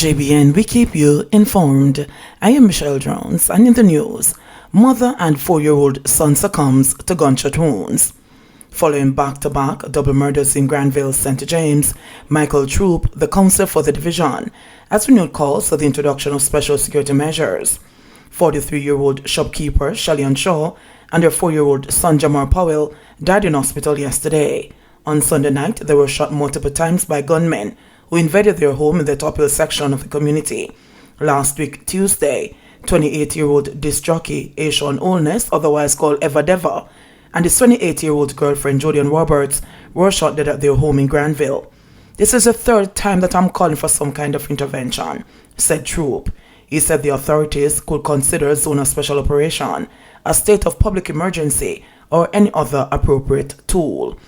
JBN, we keep you informed. I am Michelle Jones, and in the news, mother and 4-year-old son succumbs to gunshot wounds. Following back-to-back double murders in Granville, St. James, Michael Troop, the counsellor for the division, has renewed calls for the introduction of special security measures. 43-year-old shopkeeper Shellyan Shaw and her 4-year-old son Jamar Powell died in hospital yesterday. On Sunday night, they were shot multiple times by gunmen who invaded their home in the top hill section of the community. Last week, Tuesday, 28-year-old disc jockey Ashon Olness, otherwise called Evadeva, and his 28-year-old girlfriend Jodian Roberts were shot dead at their home in Granville. "This is the third time that I'm calling for some kind of intervention," said Troop. He said the authorities could consider a zone of special operation, a state of public emergency, or any other appropriate tool.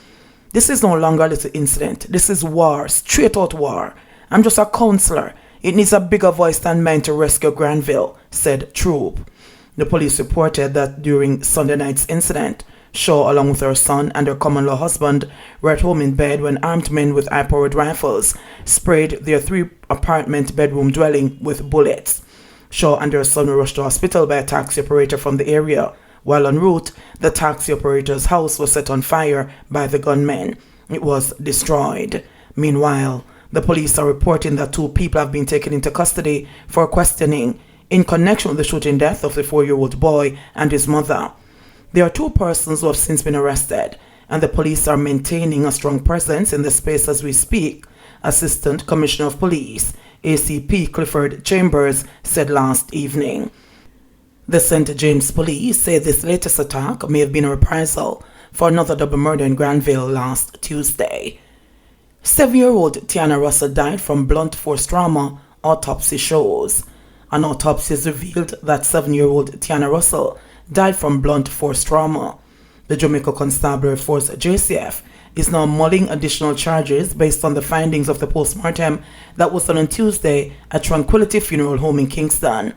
"This is no longer a little incident. This is war, straight out war. I'm just a counselor. It needs a bigger voice than mine to rescue Granville," said Troop. The police reported that during Sunday night's incident, Shaw, along with her son and her common-law husband, were at home in bed when armed men with high-powered rifles sprayed their 3-apartment bedroom dwelling with bullets. Shaw and her son were rushed to hospital by a taxi operator from the area. While en route, the taxi operator's house was set on fire by the gunmen. It was destroyed. Meanwhile, the police are reporting that 2 people have been taken into custody for questioning in connection with the shooting death of the 4-year-old boy and his mother. There are 2 persons who have since been arrested, and the police are maintaining a strong presence in the space as we speak, Assistant Commissioner of Police, ACP Clifford Chambers, said last evening. The St. James Police say this latest attack may have been a reprisal for another double murder in Granville last Tuesday. 7-year-old Tiana Russell died from blunt force trauma, autopsy shows. An autopsy has revealed that 7-year-old Tiana Russell died from blunt force trauma. The Jamaica Constabulary Force JCF is now mulling additional charges based on the findings of the post-mortem that was done on Tuesday at Tranquility Funeral Home in Kingston.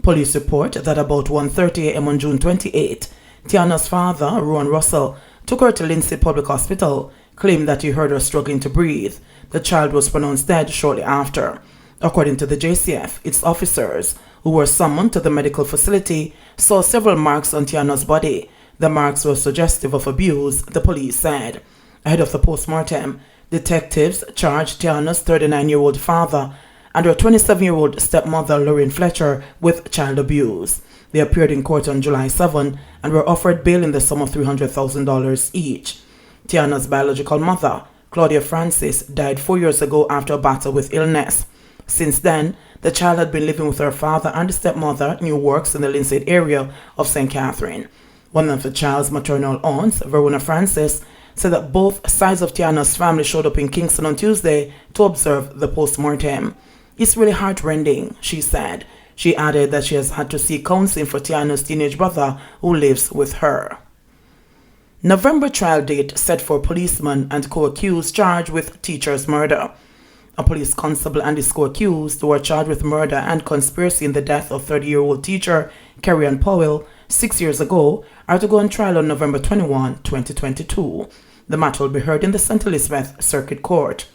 Police report that about 1:30 a.m. on June 28, Tiana's father, Rowan Russell, took her to Lindsay Public Hospital, claimed that he heard her struggling to breathe. The child was pronounced dead shortly after. According to the JCF, its officers, who were summoned to the medical facility, saw several marks on Tiana's body. The marks were suggestive of abuse, the police said. Ahead of the post-mortem, detectives charged Tiana's 39-year-old father and her 27-year-old stepmother, Lorraine Fletcher, with child abuse. They appeared in court on July 7 and were offered bail in the sum of $300,000 each. Tiana's biological mother, Claudia Francis, died 4 years ago after a battle with illness. Since then, the child had been living with her father and the stepmother in New Works in the Lindsay area of St. Catherine. One of the child's maternal aunts, Verona Francis, said that both sides of Tiana's family showed up in Kingston on Tuesday to observe the post-mortem. "It's really heartrending," she said. She added that she has had to seek counseling for Tiana's teenage brother who lives with her. November trial date set for policeman and co-accused charged with teacher's murder. A police constable and his co-accused who were charged with murder and conspiracy in the death of 30-year-old teacher Kerryann Powell 6 years ago are to go on trial on November 21, 2022. The matter will be heard in the St. Elizabeth Circuit Court.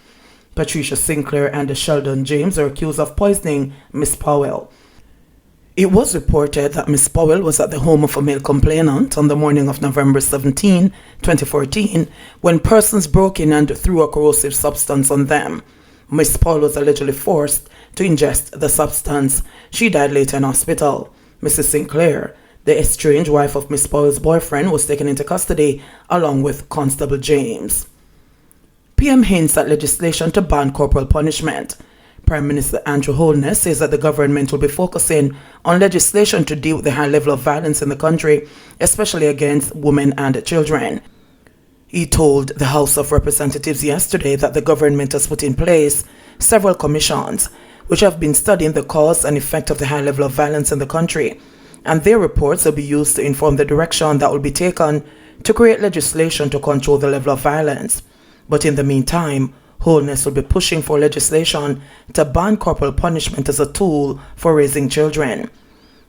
Patricia Sinclair and Sheldon James are accused of poisoning Miss Powell. It was reported that Miss Powell was at the home of a male complainant on the morning of November 17, 2014, when persons broke in and threw a corrosive substance on them. Miss Powell was allegedly forced to ingest the substance. She died later in hospital. Mrs. Sinclair, the estranged wife of Miss Powell's boyfriend, was taken into custody along with Constable James. PM hints at legislation to ban corporal punishment. Prime Minister Andrew Holness says that the government will be focusing on legislation to deal with the high level of violence in the country, especially against women and children. He told the House of Representatives yesterday that the government has put in place several commissions which have been studying the cause and effect of the high level of violence in the country, and their reports will be used to inform the direction that will be taken to create legislation to control the level of violence. But in the meantime, Holness will be pushing for legislation to ban corporal punishment as a tool for raising children.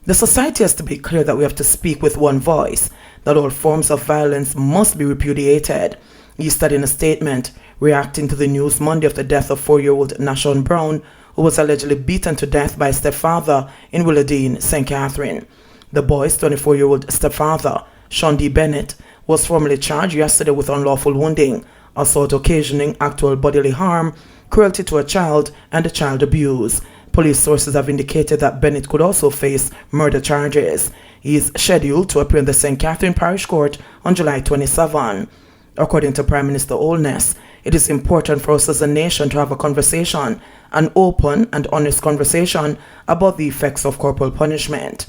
The society has to be clear that we have to speak with one voice, that all forms of violence must be repudiated. He said in a statement reacting to the news Monday of the death of 4-year-old Nashon Brown, who was allegedly beaten to death by his stepfather in Willowdene, St. Catherine. The boy's 24-year-old stepfather, Sean D. Bennett, was formally charged yesterday with unlawful wounding, assault occasioning actual bodily harm, cruelty to a child, and child abuse. Police sources have indicated that Bennett could also face murder charges. He is scheduled to appear in the St. Catherine Parish Court on July 27. According to Prime Minister Holness, it is important for us as a nation to have a conversation, an open and honest conversation about the effects of corporal punishment.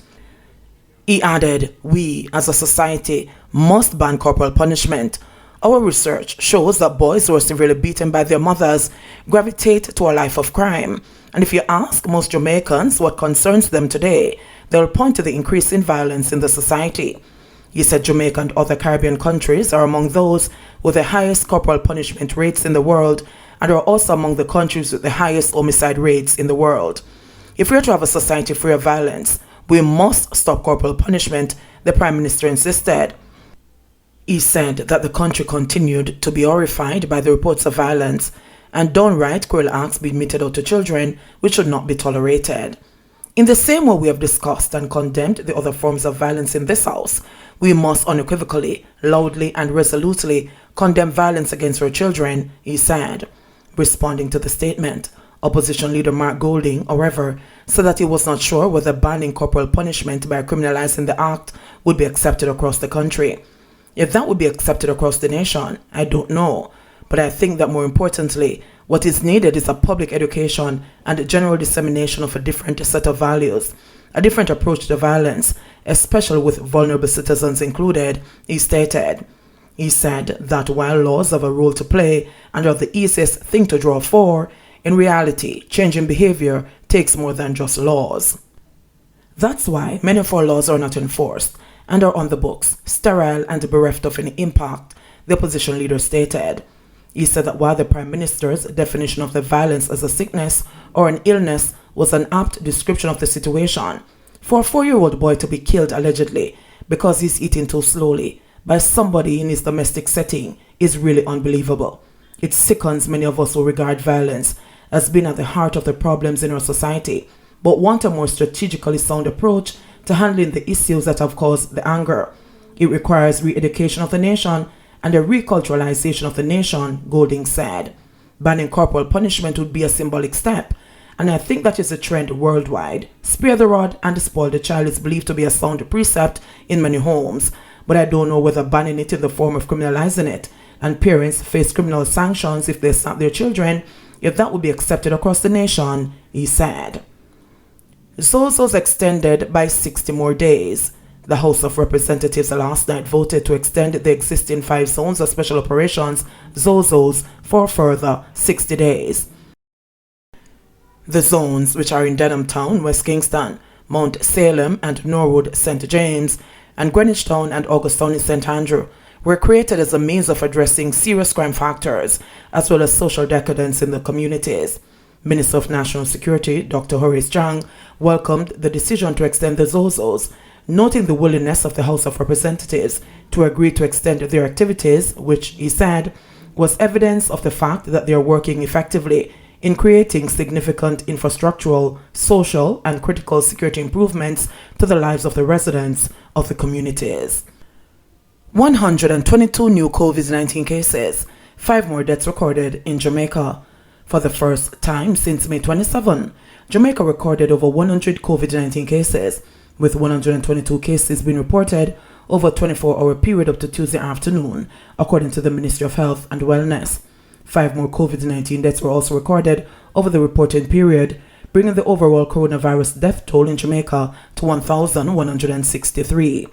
He added, "We, as a society, must ban corporal punishment. Our research shows that boys who are severely beaten by their mothers gravitate to a life of crime. And if you ask most Jamaicans what concerns them today, they'll point to the increase in violence in the society." He said Jamaica and other Caribbean countries are among those with the highest corporal punishment rates in the world and are also among the countries with the highest homicide rates in the world. If we are to have a society free of violence, we must stop corporal punishment, the Prime Minister insisted. He said that the country continued to be horrified by the reports of violence and downright cruel acts being meted out to children, which should not be tolerated. In the same way we have discussed and condemned the other forms of violence in this House, we must unequivocally, loudly and resolutely condemn violence against our children, he said. Responding to the statement, Opposition leader Mark Golding, however, said that he was not sure whether banning corporal punishment by criminalizing the act would be accepted across the country. If that would be accepted across the nation, I don't know. But I think that more importantly, what is needed is a public education and a general dissemination of a different set of values, a different approach to violence, especially with vulnerable citizens included, he stated. He said that while laws have a role to play and are the easiest thing to draw for, in reality, changing behavior takes more than just laws. That's why many of our laws are not enforced and are on the books, sterile and bereft of any impact, the opposition leader stated. He said that while the Prime Minister's definition of the violence as a sickness or an illness was an apt description of the situation, for a 4-year-old boy to be killed allegedly because he's eating too slowly by somebody in his domestic setting is really unbelievable. It sickens many of us who regard violence as being at the heart of the problems in our society, but want a more strategically sound approach to handling the issues that have caused the anger. It requires re-education of the nation and a reculturalization of the nation, Golding said. Banning corporal punishment would be a symbolic step, and I think that is a trend worldwide. Spare the rod and spoil the child is believed to be a sound precept in many homes, but I don't know whether banning it in the form of criminalizing it, and parents face criminal sanctions if they slap their children, if that would be accepted across the nation, he said. Zozos extended by 60 more days. The House of Representatives last night voted to extend the existing 5 zones of special operations, Zozos, for a further 60 days. The zones, which are in Denham Town, West Kingston, Mount Salem and Norwood, St. James, and Greenwich Town and Augustown in St. Andrew, were created as a means of addressing serious crime factors as well as social decadence in the communities. Minister of National Security, Dr. Horace Chang, welcomed the decision to extend the Zozos, noting the willingness of the House of Representatives to agree to extend their activities, which, he said, was evidence of the fact that they are working effectively in creating significant infrastructural, social, and critical security improvements to the lives of the residents of the communities. 122 new COVID-19 cases, 5 more deaths recorded in Jamaica. For the first time since May 27, Jamaica recorded over 100 COVID-19 cases, with 122 cases being reported over a 24-hour period up to Tuesday afternoon, according to the Ministry of Health and Wellness. 5 more COVID-19 deaths were also recorded over the reported period, bringing the overall coronavirus death toll in Jamaica to 1,163.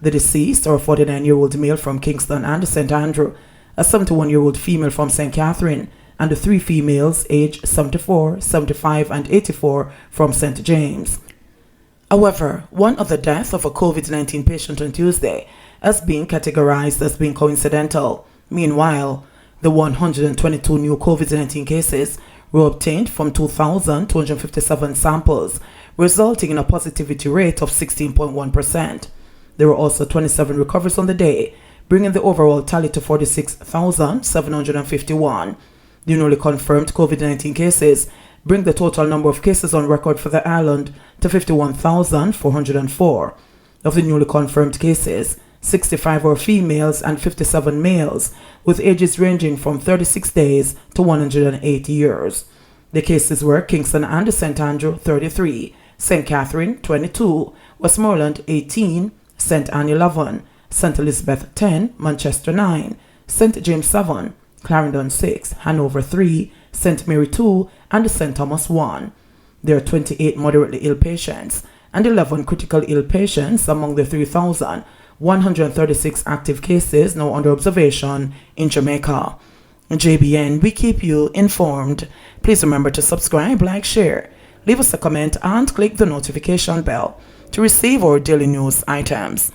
The deceased are a 49-year-old male from Kingston and St. Andrew, a 71-year-old female from St. Catherine, and 3 females aged 74, 75, and 84 from St. James. However, one of the deaths of a COVID-19 patient on Tuesday has been categorized as being coincidental. Meanwhile, the 122 new COVID-19 cases were obtained from 2,257 samples, resulting in a positivity rate of 16.1%. There were also 27 recoveries on the day, bringing the overall tally to 46,751. The newly confirmed COVID-19 cases bring the total number of cases on record for the island to 51,404. Of the newly confirmed cases, 65 are females and 57 males, with ages ranging from 36 days to 108 years. The cases were Kingston and St. Andrew 33, St. Catherine 22, Westmoreland 18, St. Anne 11, St. Elizabeth 10, Manchester 9, St. James 7, Clarendon 6, Hanover 3, St. Mary 2, and St. Thomas 1. There are 28 moderately ill patients and 11 critically ill patients among the 3,136 active cases now under observation in Jamaica. JBN, we keep you informed. Please remember to subscribe, like, share, leave us a comment, and click the notification bell to receive our daily news items.